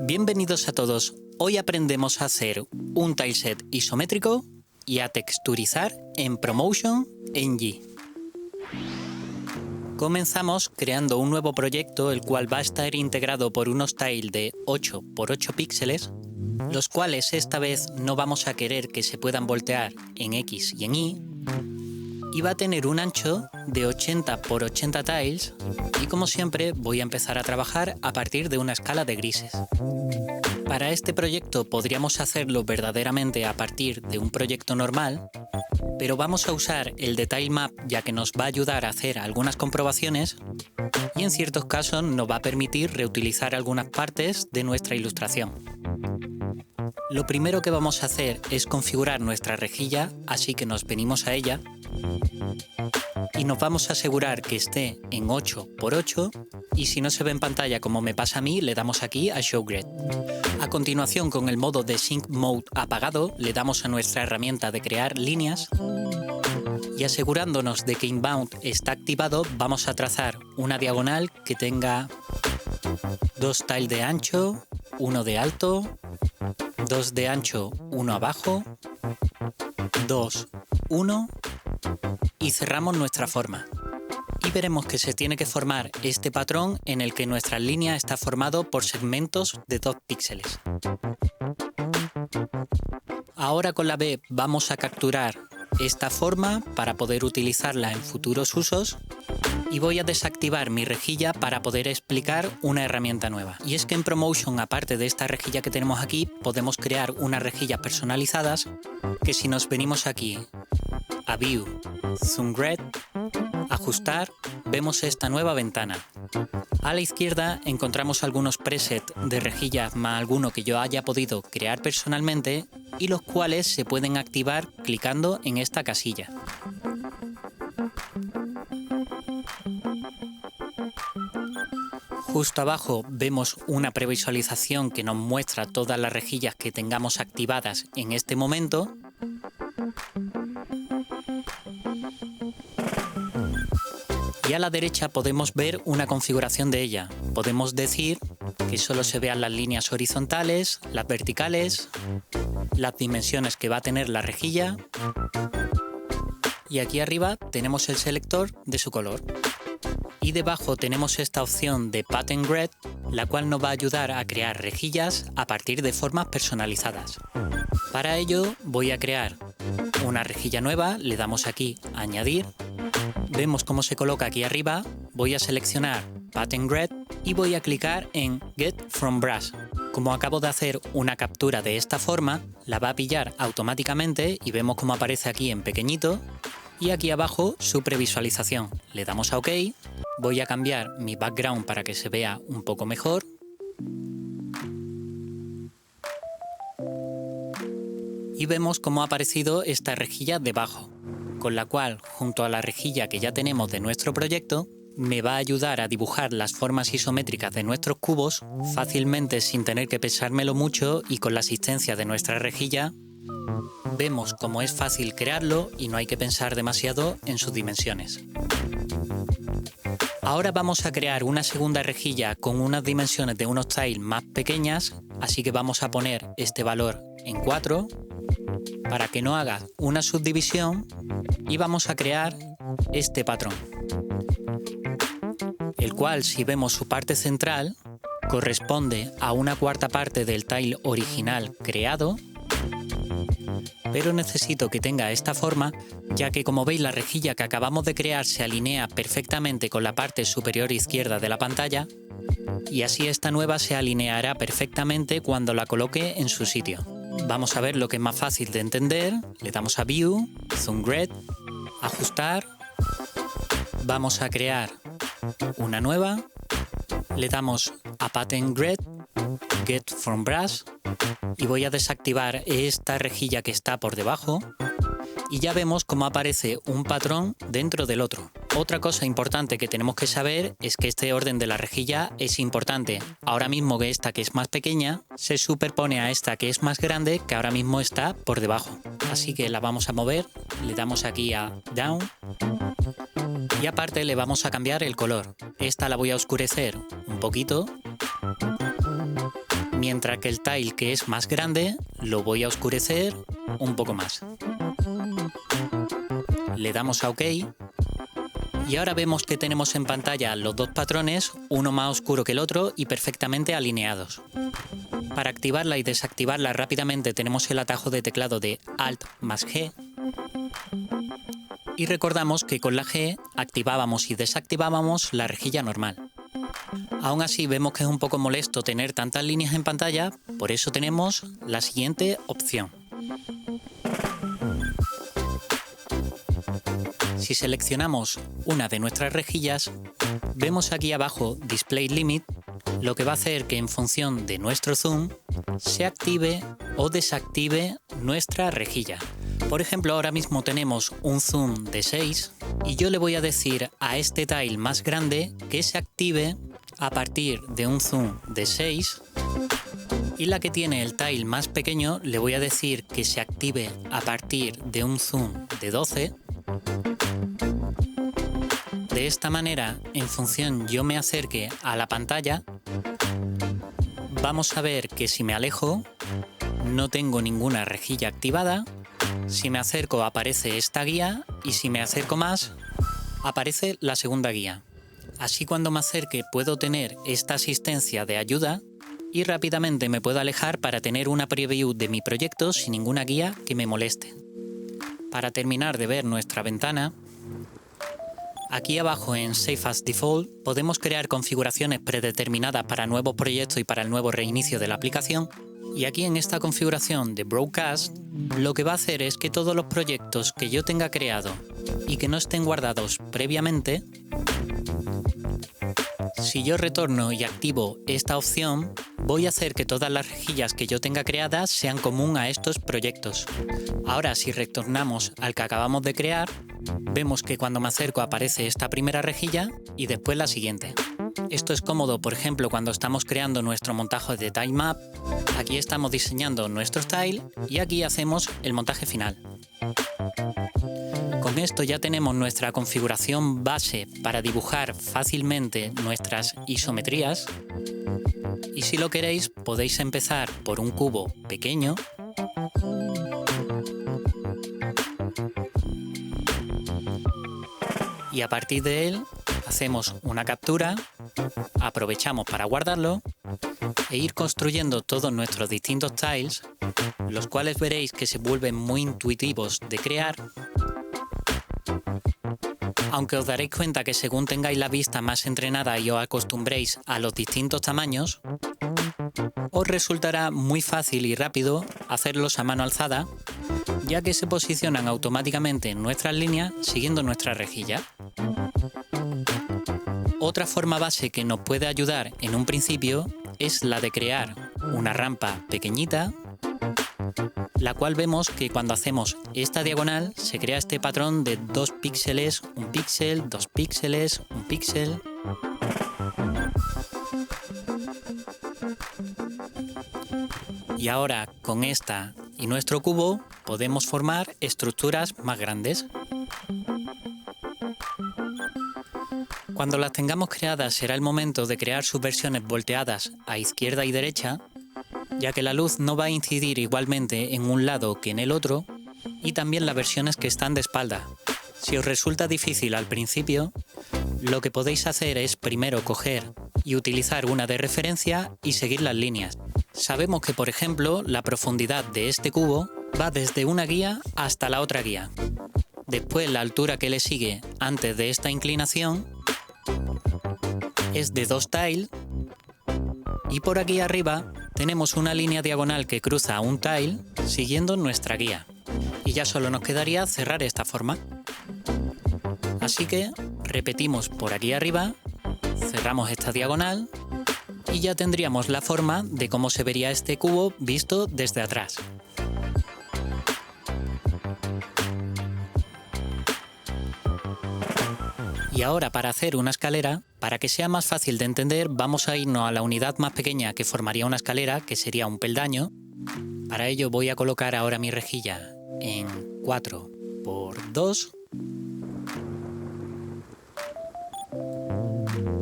Bienvenidos a todos. Hoy aprendemos a hacer un tileset isométrico y a texturizar en Promotion NG. Comenzamos creando un nuevo proyecto, el cual va a estar integrado por unos tiles de 8 por 8 píxeles, los cuales esta vez no vamos a querer que se puedan voltear en X y en Y, y va a tener un ancho de 80 por 80 tiles, y como siempre voy a empezar a trabajar a partir de una escala de grises. Para este proyecto podríamos hacerlo verdaderamente a partir de un proyecto normal, pero vamos a usar el de Tilemap ya que nos va a ayudar a hacer algunas comprobaciones y en ciertos casos nos va a permitir reutilizar algunas partes de nuestra ilustración. Lo primero que vamos a hacer es configurar nuestra rejilla, así que nos venimos a ella y nos vamos a asegurar que esté en 8 por 8 y si no se ve en pantalla como me pasa a mí, le damos aquí a Show Grid. A continuación, con el modo de Sync Mode apagado, le damos a nuestra herramienta de crear líneas y asegurándonos de que Inbound está activado, vamos a trazar una diagonal que tenga 2 tiles de ancho, 1 de alto, 2 de ancho, 1 abajo, 2, 1 y cerramos nuestra forma. Y veremos que se tiene que formar este patrón en el que nuestra línea está formado por segmentos de 2 píxeles. Ahora con la B vamos a capturar esta forma para poder utilizarla en futuros usos y voy a desactivar mi rejilla para poder explicar una herramienta nueva. Y es que en Promotion, aparte de esta rejilla que tenemos aquí, podemos crear unas rejillas personalizadas que si nos venimos aquí a View, Zoom Grid, Ajustar, vemos esta nueva ventana. A la izquierda encontramos algunos presets de rejillas más alguno que yo haya podido crear personalmente y los cuales se pueden activar clicando en esta casilla. Justo abajo vemos una previsualización que nos muestra todas las rejillas que tengamos activadas en este momento. Y a la derecha podemos ver una configuración de ella. Podemos decir que solo se vean las líneas horizontales, las verticales, las dimensiones que va a tener la rejilla. Y aquí arriba tenemos el selector de su color. Y debajo tenemos esta opción de Pattern Grid, la cual nos va a ayudar a crear rejillas a partir de formas personalizadas. Para ello voy a crear una rejilla nueva, le damos aquí a Añadir. Vemos cómo se coloca aquí arriba, voy a seleccionar Pattern Grid y voy a clicar en Get from Brush. Como acabo de hacer una captura de esta forma, la va a pillar automáticamente y vemos cómo aparece aquí en pequeñito y aquí abajo su previsualización. Le damos a OK, voy a cambiar mi background para que se vea un poco mejor. Y vemos cómo ha aparecido esta rejilla debajo, con la cual, junto a la rejilla que ya tenemos de nuestro proyecto, me va a ayudar a dibujar las formas isométricas de nuestros cubos fácilmente sin tener que pensármelo mucho y con la asistencia de nuestra rejilla vemos cómo es fácil crearlo y no hay que pensar demasiado en sus dimensiones. Ahora vamos a crear una segunda rejilla con unas dimensiones de unos tiles más pequeñas, así que vamos a poner este valor en 4 para que no haga una subdivisión y vamos a crear este patrón, el cual, si vemos su parte central, corresponde a una cuarta parte del tile original creado, pero necesito que tenga esta forma, ya que como veis la rejilla que acabamos de crear se alinea perfectamente con la parte superior izquierda de la pantalla y así esta nueva se alineará perfectamente cuando la coloque en su sitio. Vamos a ver lo que es más fácil de entender. Le damos a View, Zoom Grid, Ajustar. Vamos a crear una nueva. Le damos a Pattern Grid, Get from Brush. Y voy a desactivar esta rejilla que está por debajo. Y ya vemos cómo aparece un patrón dentro del otro. Otra cosa importante que tenemos que saber es que este orden de la rejilla es importante. Ahora mismo que esta que es más pequeña se superpone a esta que es más grande que ahora mismo está por debajo. Así que la vamos a mover, le damos aquí a Down y aparte le vamos a cambiar el color. Esta la voy a oscurecer un poquito mientras que el tile que es más grande lo voy a oscurecer un poco más. Le damos a OK y ahora vemos que tenemos en pantalla los dos patrones, uno más oscuro que el otro y perfectamente alineados. Para activarla y desactivarla rápidamente tenemos el atajo de teclado de Alt más G. Y recordamos que con la G activábamos y desactivábamos la rejilla normal. Aún así vemos que es un poco molesto tener tantas líneas en pantalla, por eso tenemos la siguiente opción. Si seleccionamos una de nuestras rejillas, vemos aquí abajo Display Limit, lo que va a hacer que en función de nuestro zoom se active o desactive nuestra rejilla. Por ejemplo, ahora mismo tenemos un zoom de 6 y yo le voy a decir a este tile más grande que se active a partir de un zoom de 6 y la que tiene el tile más pequeño le voy a decir que se active a partir de un zoom de 12. De esta manera, en función yo me acerque a la pantalla, vamos a ver que si me alejo no tengo ninguna rejilla activada, si me acerco aparece esta guía y si me acerco más aparece la segunda guía. Así cuando me acerque puedo tener esta asistencia de ayuda y rápidamente me puedo alejar para tener una preview de mi proyecto sin ninguna guía que me moleste. Para terminar de ver nuestra ventana, aquí abajo en Save as Default podemos crear configuraciones predeterminadas para nuevos proyectos y para el nuevo reinicio de la aplicación. Y aquí en esta configuración de Broadcast, lo que va a hacer es que todos los proyectos que yo tenga creado y que no estén guardados previamente, si yo retorno y activo esta opción, voy a hacer que todas las rejillas que yo tenga creadas sean común a estos proyectos. Ahora, si retornamos al que acabamos de crear, vemos que cuando me acerco aparece esta primera rejilla y después la siguiente. Esto es cómodo, por ejemplo, cuando estamos creando nuestro montaje de tile map. Aquí estamos diseñando nuestro tile y aquí hacemos el montaje final. Con esto ya tenemos nuestra configuración base para dibujar fácilmente nuestras isometrías. Y si lo queréis, podéis empezar por un cubo pequeño. Y a partir de él hacemos una captura, aprovechamos para guardarlo e ir construyendo todos nuestros distintos tiles, los cuales veréis que se vuelven muy intuitivos de crear, aunque os daréis cuenta que según tengáis la vista más entrenada y os acostumbréis a los distintos tamaños, os resultará muy fácil y rápido hacerlos a mano alzada, ya que se posicionan automáticamente en nuestras líneas siguiendo nuestra rejilla. Otra forma base que nos puede ayudar en un principio es la de crear una rampa pequeñita, la cual vemos que cuando hacemos esta diagonal se crea este patrón de 2 píxeles, 1 píxel, 2 píxeles, 1 píxel. Y ahora con esta y nuestro cubo podemos formar estructuras más grandes. Cuando las tengamos creadas será el momento de crear sus versiones volteadas a izquierda y derecha, ya que la luz no va a incidir igualmente en un lado que en el otro, y también las versiones que están de espalda. Si os resulta difícil al principio, lo que podéis hacer es primero coger y utilizar una de referencia y seguir las líneas. Sabemos que, por ejemplo, la profundidad de este cubo va desde una guía hasta la otra guía. Después, la altura que le sigue antes de esta inclinación es de 2 tiles y por aquí arriba tenemos una línea diagonal que cruza un tile siguiendo nuestra guía. Y ya solo nos quedaría cerrar esta forma. Así que repetimos por aquí arriba, cerramos esta diagonal y ya tendríamos la forma de cómo se vería este cubo visto desde atrás. Y ahora para hacer una escalera, para que sea más fácil de entender, vamos a irnos a la unidad más pequeña que formaría una escalera, que sería un peldaño. Para ello voy a colocar ahora mi rejilla en 4×2.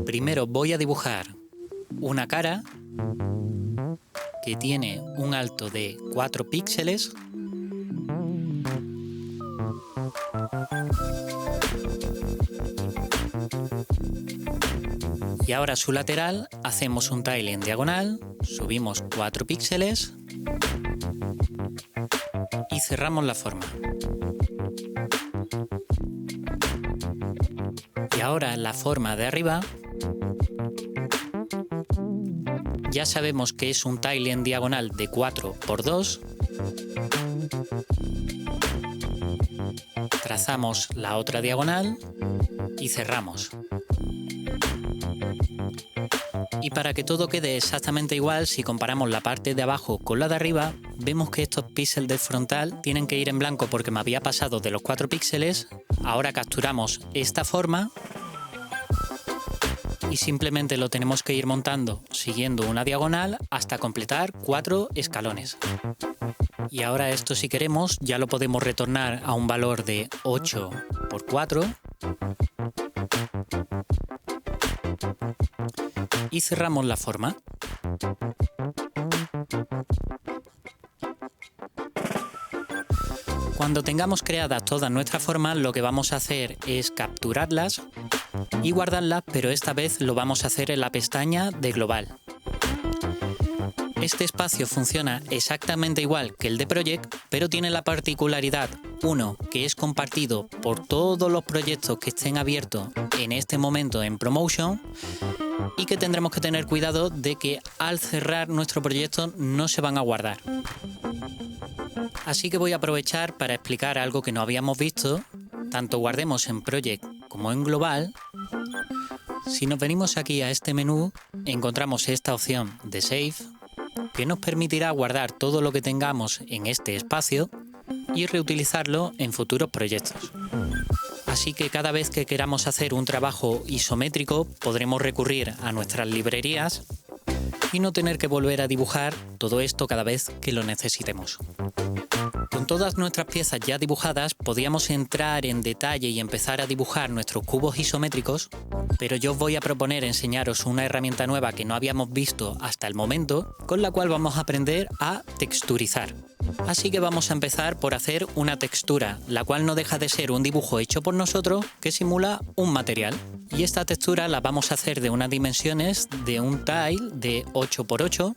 Primero voy a dibujar una cara que tiene un alto de 4 píxeles. Y ahora a su lateral hacemos un tile en diagonal, subimos 4 píxeles y cerramos la forma. Y ahora la forma de arriba ya sabemos que es un tile en diagonal de 4 por 2. Trazamos la otra diagonal y cerramos. Y para que todo quede exactamente igual, si comparamos la parte de abajo con la de arriba, vemos que estos píxeles del frontal tienen que ir en blanco porque me había pasado de los 4 píxeles. Ahora capturamos esta forma y simplemente lo tenemos que ir montando siguiendo una diagonal hasta completar 4 escalones. Y ahora esto, si queremos, ya lo podemos retornar a un valor de 8 por 4. Y cerramos la forma. Cuando tengamos creadas todas nuestras formas, lo que vamos a hacer es capturarlas y guardarlas, pero esta vez lo vamos a hacer en la pestaña de global. Este espacio funciona exactamente igual que el de Project, pero tiene la particularidad, uno, que es compartido por todos los proyectos que estén abiertos en este momento en Promotion, y que tendremos que tener cuidado de que al cerrar nuestro proyecto no se van a guardar. Así que voy a aprovechar para explicar algo que no habíamos visto, tanto guardemos en Project como en Global. Si nos venimos aquí a este menú, encontramos esta opción de Save, que nos permitirá guardar todo lo que tengamos en este espacio y reutilizarlo en futuros proyectos. Así que cada vez que queramos hacer un trabajo isométrico, podremos recurrir a nuestras librerías y no tener que volver a dibujar todo esto cada vez que lo necesitemos. Con todas nuestras piezas ya dibujadas, podíamos entrar en detalle y empezar a dibujar nuestros cubos isométricos, pero yo os voy a proponer enseñaros una herramienta nueva que no habíamos visto hasta el momento, con la cual vamos a aprender a texturizar. Así que vamos a empezar por hacer una textura, la cual no deja de ser un dibujo hecho por nosotros que simula un material. Y esta textura la vamos a hacer de unas dimensiones de un tile de 8×8,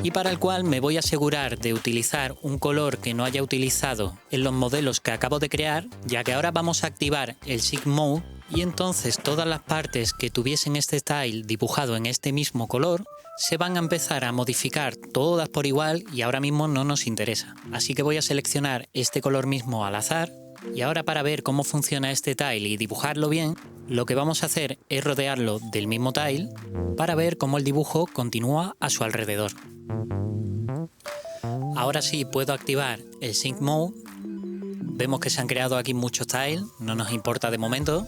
y para el cual me voy a asegurar de utilizar un color que no haya utilizado en los modelos que acabo de crear, ya que ahora vamos a activar el Sync Mode y entonces todas las partes que tuviesen este tile dibujado en este mismo color se van a empezar a modificar todas por igual y ahora mismo no nos interesa. Así que voy a seleccionar este color mismo al azar. Y ahora, para ver cómo funciona este tile y dibujarlo bien, lo que vamos a hacer es rodearlo del mismo tile para ver cómo el dibujo continúa a su alrededor. Ahora sí puedo activar el Sync Mode. Vemos que se han creado aquí muchos tiles, no nos importa de momento.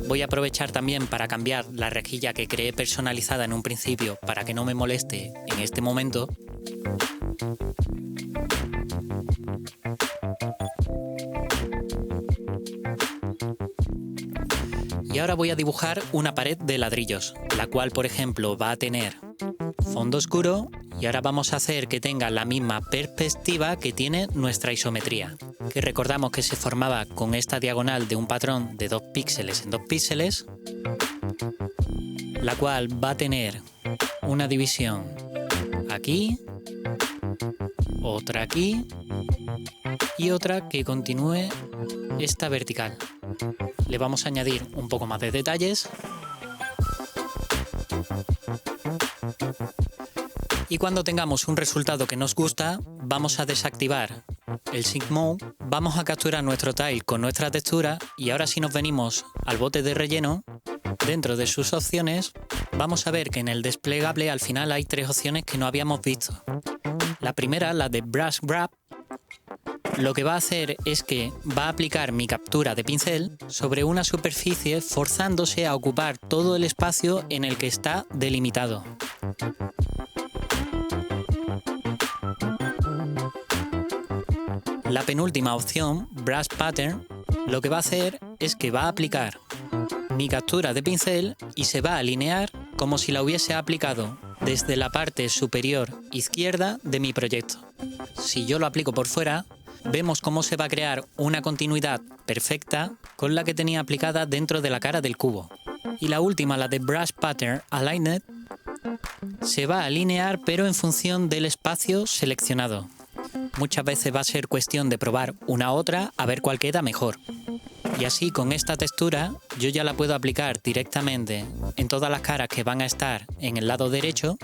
Voy a aprovechar también para cambiar la rejilla que creé personalizada en un principio para que no me moleste en este momento. Y ahora voy a dibujar una pared de ladrillos, la cual, por ejemplo, va a tener fondo oscuro, y ahora vamos a hacer que tenga la misma perspectiva que tiene nuestra isometría, que recordamos que se formaba con esta diagonal de un patrón de 2 píxeles en 2 píxeles, la cual va a tener una división aquí, otra aquí y otra que continúe esta vertical. Le vamos a añadir un poco más de detalles. Y cuando tengamos un resultado que nos gusta, vamos a desactivar el Sync Mode, vamos a capturar nuestro tile con nuestra textura y ahora si nos venimos al bote de relleno, dentro de sus opciones, vamos a ver que en el desplegable al final hay 3 opciones que no habíamos visto. La primera, la de Brush Wrap, lo que va a hacer es que va a aplicar mi captura de pincel sobre una superficie forzándose a ocupar todo el espacio en el que está delimitado. La penúltima opción, Brush Pattern, lo que va a hacer es que va a aplicar mi captura de pincel y se va a alinear como si la hubiese aplicado desde la parte superior izquierda de mi proyecto. Si yo lo aplico por fuera, vemos cómo se va a crear una continuidad perfecta con la que tenía aplicada dentro de la cara del cubo. Y la última, la de Brush Pattern Aligned, se va a alinear pero en función del espacio seleccionado. Muchas veces va a ser cuestión de probar una a otra a ver cuál queda mejor. Y así con esta textura yo ya la puedo aplicar directamente en todas las caras que van a estar en el lado derecho,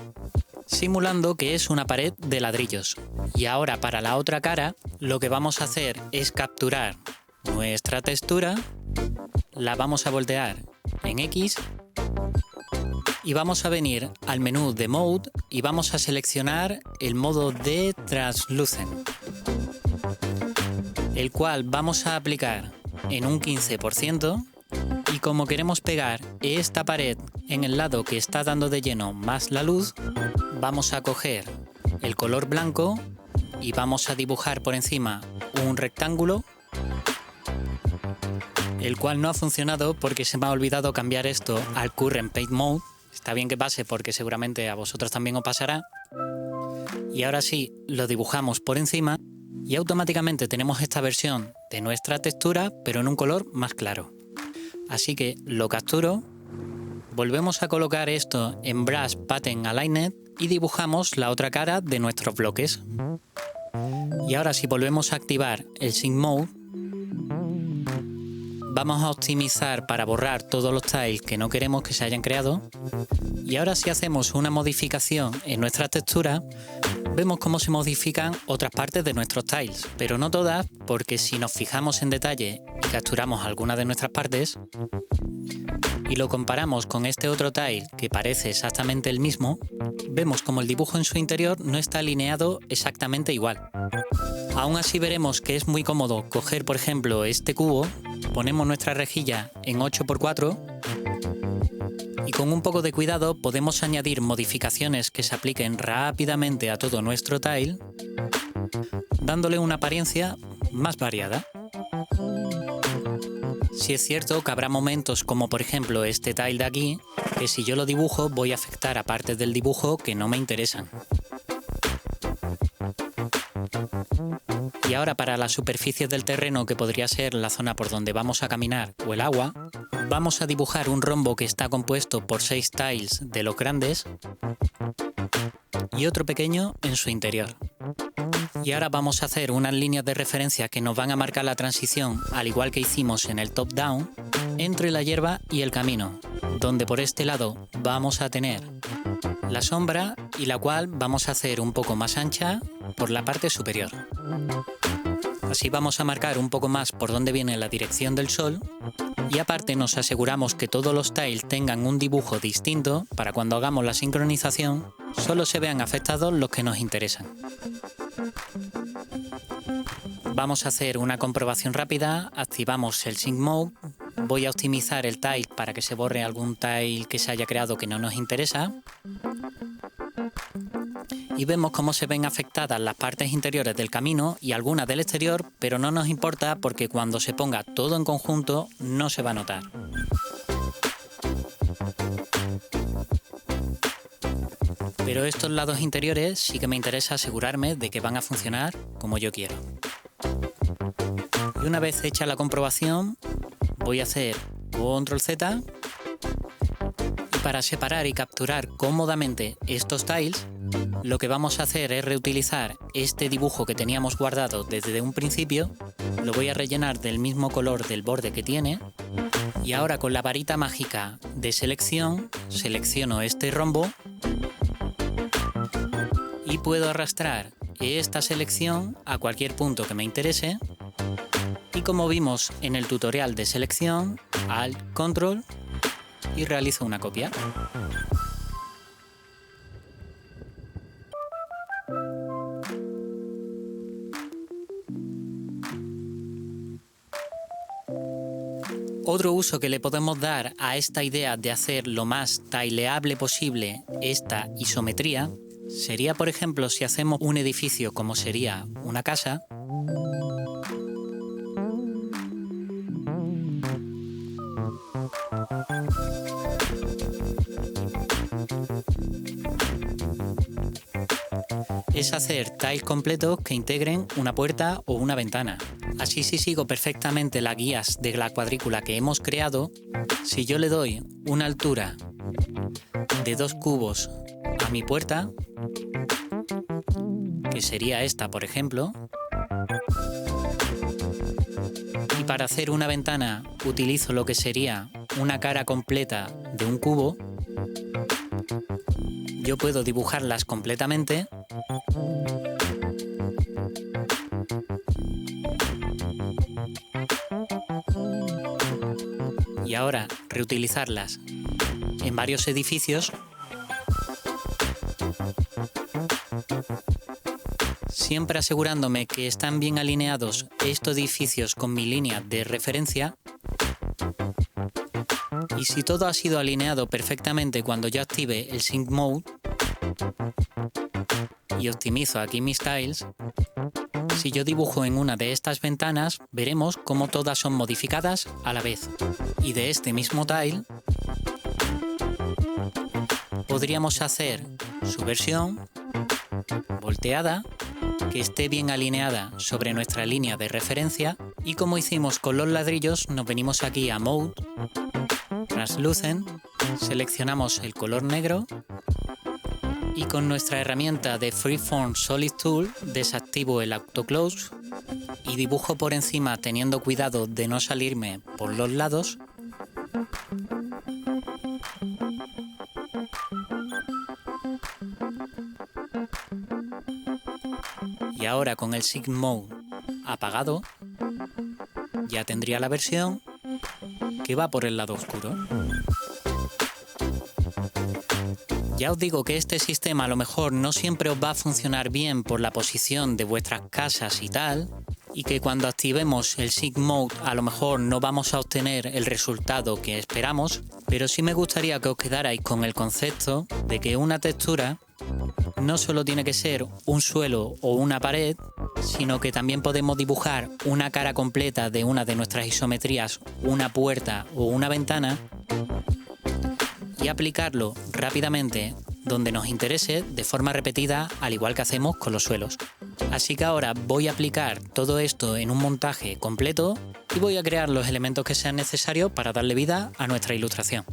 simulando que es una pared de ladrillos. Y ahora para la otra cara lo que vamos a hacer es capturar nuestra textura, la vamos a voltear en X y vamos a venir al menú de Mode y vamos a seleccionar el modo de Translucent, el cual vamos a aplicar en un 15%, y como queremos pegar esta pared en el lado que está dando de lleno más la luz, vamos a coger el color blanco y vamos a dibujar por encima un rectángulo, el cual no ha funcionado porque se me ha olvidado cambiar esto al Current Paint Mode. Está bien que pase porque seguramente a vosotros también os pasará. Y ahora sí, lo dibujamos por encima y automáticamente tenemos esta versión de nuestra textura, pero en un color más claro. Así que lo capturo, volvemos a colocar esto en Brush Pattern Aligned y dibujamos la otra cara de nuestros bloques. Y ahora si volvemos a activar el Sync Mode, vamos a optimizar para borrar todos los tiles que no queremos que se hayan creado. Y ahora si hacemos una modificación en nuestra textura, vemos cómo se modifican otras partes de nuestros tiles, pero no todas, porque si nos fijamos en detalle y capturamos alguna de nuestras partes y lo comparamos con este otro tile que parece exactamente el mismo, vemos como el dibujo en su interior no está alineado exactamente igual. Aún así veremos que es muy cómodo coger, por ejemplo, este cubo, ponemos nuestra rejilla en 8×4 y con un poco de cuidado podemos añadir modificaciones que se apliquen rápidamente a todo nuestro tile, dándole una apariencia más variada. Sí es cierto que habrá momentos como por ejemplo este tile de aquí, que si yo lo dibujo voy a afectar a partes del dibujo que no me interesan. Y ahora para las superficies del terreno, que podría ser la zona por donde vamos a caminar o el agua, vamos a dibujar un rombo que está compuesto por 6 tiles de los grandes y otro pequeño en su interior. Y ahora vamos a hacer unas líneas de referencia que nos van a marcar la transición, al igual que hicimos en el top-down, entre la hierba y el camino, donde por este lado vamos a tener la sombra y la cual vamos a hacer un poco más ancha por la parte superior. Así vamos a marcar un poco más por dónde viene la dirección del sol y aparte nos aseguramos que todos los tiles tengan un dibujo distinto para cuando hagamos la sincronización solo se vean afectados los que nos interesan. Vamos a hacer una comprobación rápida, activamos el Sync Mode, voy a optimizar el tile para que se borre algún tile que se haya creado que no nos interesa. Y vemos cómo se ven afectadas las partes interiores del camino y algunas del exterior, pero no nos importa porque cuando se ponga todo en conjunto no se va a notar. Pero estos lados interiores sí que me interesa asegurarme de que van a funcionar como yo quiero. Y una vez hecha la comprobación, voy a hacer Control Z y para separar y capturar cómodamente estos tiles, lo que vamos a hacer es reutilizar este dibujo que teníamos guardado desde un principio, lo voy a rellenar del mismo color del borde que tiene y ahora con la varita mágica de selección selecciono este rombo y puedo arrastrar esta selección a cualquier punto que me interese y como vimos en el tutorial de selección, Alt, Control y realizo una copia. Otro uso que le podemos dar a esta idea de hacer lo más tileable posible esta isometría sería, por ejemplo, si hacemos un edificio como sería una casa, es hacer tiles completos que integren una puerta o una ventana. Así, si sigo perfectamente las guías de la cuadrícula que hemos creado, si yo le doy una altura de 2 cubos a mi puerta, que sería esta, por ejemplo, y para hacer una ventana utilizo lo que sería una cara completa de un cubo, yo puedo dibujarlas completamente y ahora reutilizarlas en varios edificios, siempre asegurándome que están bien alineados estos edificios con mi línea de referencia. Y si todo ha sido alineado perfectamente cuando yo active el Sync Mode y optimizo aquí mis tiles, si yo dibujo en una de estas ventanas, veremos cómo todas son modificadas a la vez. Y de este mismo tile podríamos hacer su versión volteada, que esté bien alineada sobre nuestra línea de referencia, y como hicimos con los ladrillos, nos venimos aquí a Mode, Translucent, seleccionamos el color negro y con nuestra herramienta de Freeform Solid Tool desactivo el Auto Close y dibujo por encima teniendo cuidado de no salirme por los lados. Y ahora con el Sync Mode apagado ya tendría la versión que va por el lado oscuro. Ya os digo que este sistema a lo mejor no siempre os va a funcionar bien por la posición de vuestras casas y tal, y que cuando activemos el Sync Mode a lo mejor no vamos a obtener el resultado que esperamos, pero sí me gustaría que os quedarais con el concepto de que una textura no solo tiene que ser un suelo o una pared, sino que también podemos dibujar una cara completa de una de nuestras isometrías, una puerta o una ventana, y aplicarlo rápidamente donde nos interese de forma repetida, al igual que hacemos con los suelos. Así que ahora voy a aplicar todo esto en un montaje completo y voy a crear los elementos que sean necesarios para darle vida a nuestra ilustración.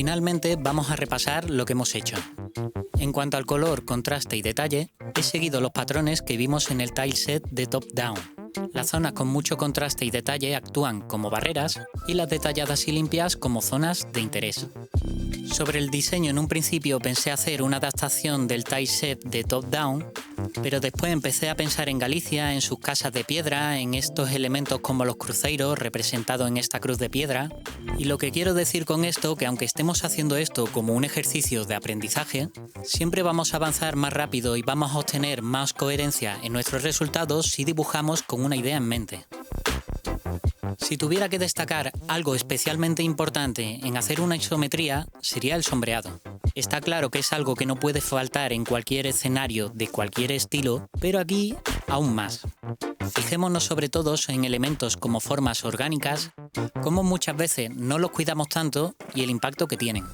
Finalmente vamos a repasar lo que hemos hecho. En cuanto al color, contraste y detalle, he seguido los patrones que vimos en el tileset de top-down. Las zonas con mucho contraste y detalle actúan como barreras y las detalladas y limpias como zonas de interés. Sobre el diseño, en un principio pensé hacer una adaptación del tileset de top-down, pero después empecé a pensar en Galicia, en sus casas de piedra, en estos elementos como los cruceiros representados en esta cruz de piedra. Y lo que quiero decir con esto, que aunque estemos haciendo esto como un ejercicio de aprendizaje, siempre vamos a avanzar más rápido y vamos a obtener más coherencia en nuestros resultados si dibujamos con una idea en mente. Si tuviera que destacar algo especialmente importante en hacer una isometría, sería el sombreado. Está claro que es algo que no puede faltar en cualquier escenario de cualquier estilo, pero aquí aún más. Fijémonos sobre todo en elementos como formas orgánicas, como muchas veces no los cuidamos tanto y el impacto que tienen.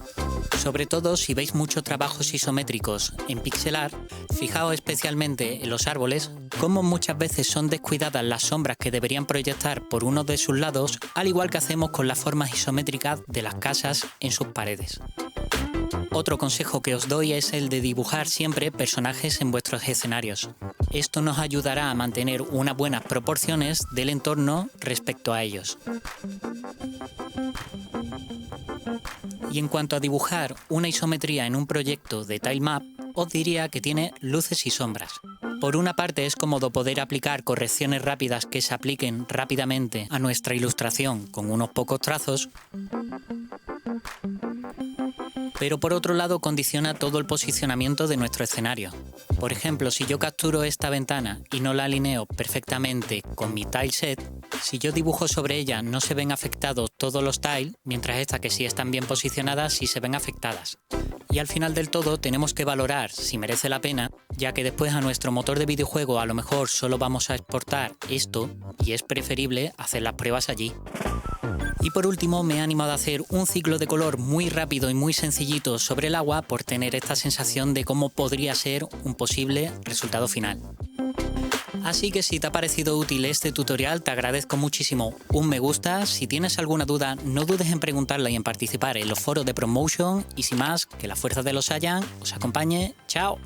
Sobre todo si veis muchos trabajos isométricos en pixel art, fijaos especialmente en los árboles, cómo muchas veces son descuidadas las sombras que deberían proyectar por uno de sus lados, al igual que hacemos con las formas isométricas de las casas en sus paredes. Otro consejo que os doy es el de dibujar siempre personajes en vuestros escenarios. Esto nos ayudará a mantener unas buenas proporciones del entorno respecto a ellos. Y en cuanto a dibujar una isometría en un proyecto de tilemap, os diría que tiene luces y sombras. Por una parte es cómodo poder aplicar correcciones rápidas que se apliquen rápidamente a nuestra ilustración con unos pocos trazos, pero por otro lado condiciona todo el posicionamiento de nuestro escenario. Por ejemplo, si yo capturo esta ventana y no la alineo perfectamente con mi tileset, si yo dibujo sobre ella no se ven afectados todos los tiles, mientras estas que sí están bien posicionadas sí se ven afectadas. Y al final del todo tenemos que valorar si merece la pena, ya que después a nuestro motor de videojuego a lo mejor solo vamos a exportar esto y es preferible hacer las pruebas allí. Y por último me he animado a hacer un ciclo de color muy rápido y muy sencillito sobre el agua por tener esta sensación de cómo podría ser un posible resultado final. Así que si te ha parecido útil este tutorial te agradezco muchísimo un me gusta, si tienes alguna duda no dudes en preguntarla y en participar en los foros de Promotion y sin más, que la fuerza de los Saiyan os acompañe, ¡chao!